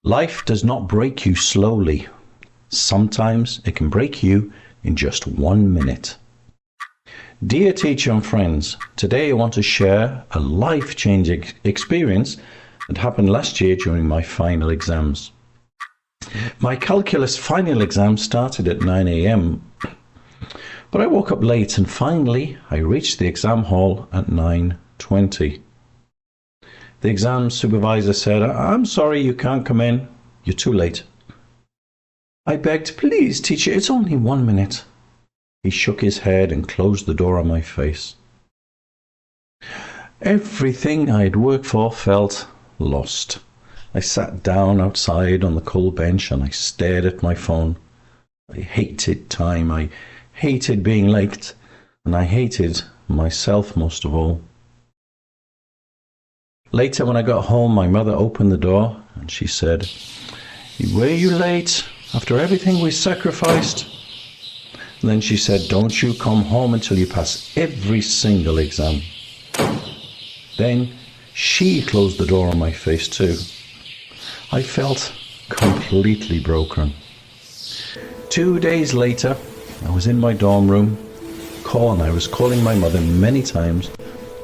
Life does not break you slowly. Sometimes it can break you in just 1 minute. Dear teacher and friends, today I want to share a life-changing experience that happened last year during my final exams. My calculus final exam started at 9 a.m. But I woke up late and finally I reached the exam hall at 9:20. The exam supervisor said, "I'm sorry you can't come in. You're too late." I begged, "Please, teacher, it's only 1 minute." He shook his head and closed the door on my face. Everything I had worked for felt lost. I sat down outside on the cold bench and I stared at my phone. I hated time. I hated being late. And I hated myself most of all. Later, when I got home, my mother opened the door and she said, "Were you late after everything we sacrificed?" And then she said, "Don't you come home until you pass every single exam." Then she closed the door on my face too. I felt completely broken. 2 days later, I was in my dorm room, and I was calling my mother many times,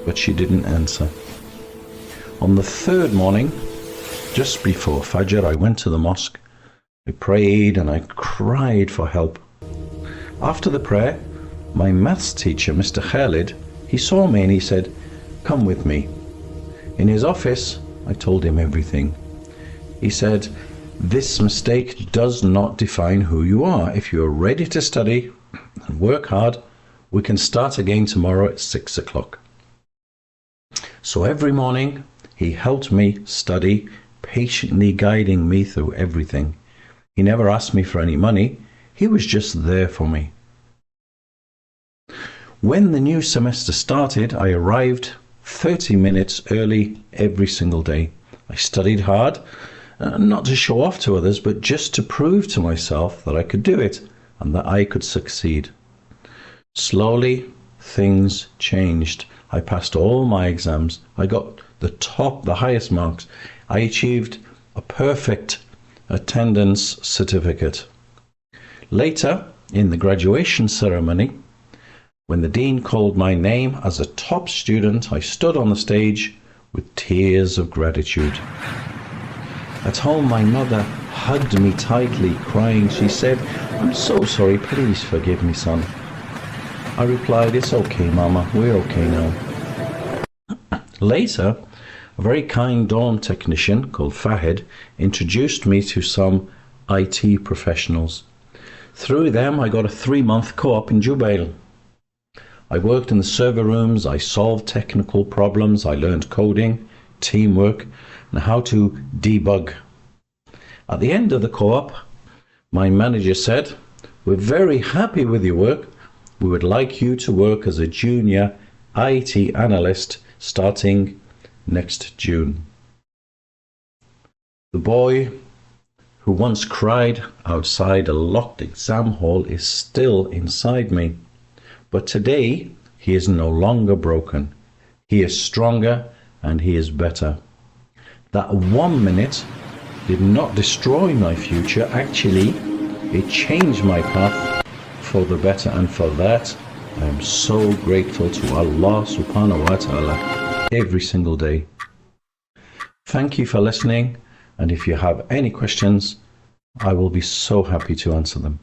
but she didn't answer. On the third morning, just before Fajr, I went to the mosque. I prayed and I cried for help. After the prayer, my maths teacher, Mr. Khalid, he saw me and he said, "Come with me." In his office, I told him everything. He said, "This mistake does not define who you are. If you are ready to study and work hard, we can start again tomorrow at 6 o'clock. So every morning, he helped me study, patiently guiding me through everything. He never asked me for any money. He was just there for me. When the new semester started, I arrived 30 minutes early every single day. I studied hard, not to show off to others, but just to prove to myself that I could do it and that I could succeed. Slowly, things changed. I passed all my exams. I got the highest marks. I achieved a perfect attendance certificate. Later, in the graduation ceremony, when the dean called my name as a top student, I stood on the stage with tears of gratitude. At home, my mother hugged me tightly, crying. She said, "I'm so sorry, please forgive me, son." I replied, "It's okay, Mama, we're okay now." Later, a very kind dorm technician called Fahid introduced me to some IT professionals. Through them, I got a 3-month co-op in Jubail. I worked in the server rooms, I solved technical problems, I learned coding, teamwork, and how to debug. At the end of the co-op, my manager said, "We're very happy with your work. We would like you to work as a junior IT analyst starting next June." The boy who once cried outside a locked exam hall is still inside me. But today, he is no longer broken. He is stronger and he is better. That 1 minute did not destroy my future. Actually, it changed my path for the better. And for that, I am so grateful to Allah subhanahu wa ta'ala every single day. Thank you for listening. And if you have any questions, I will be so happy to answer them.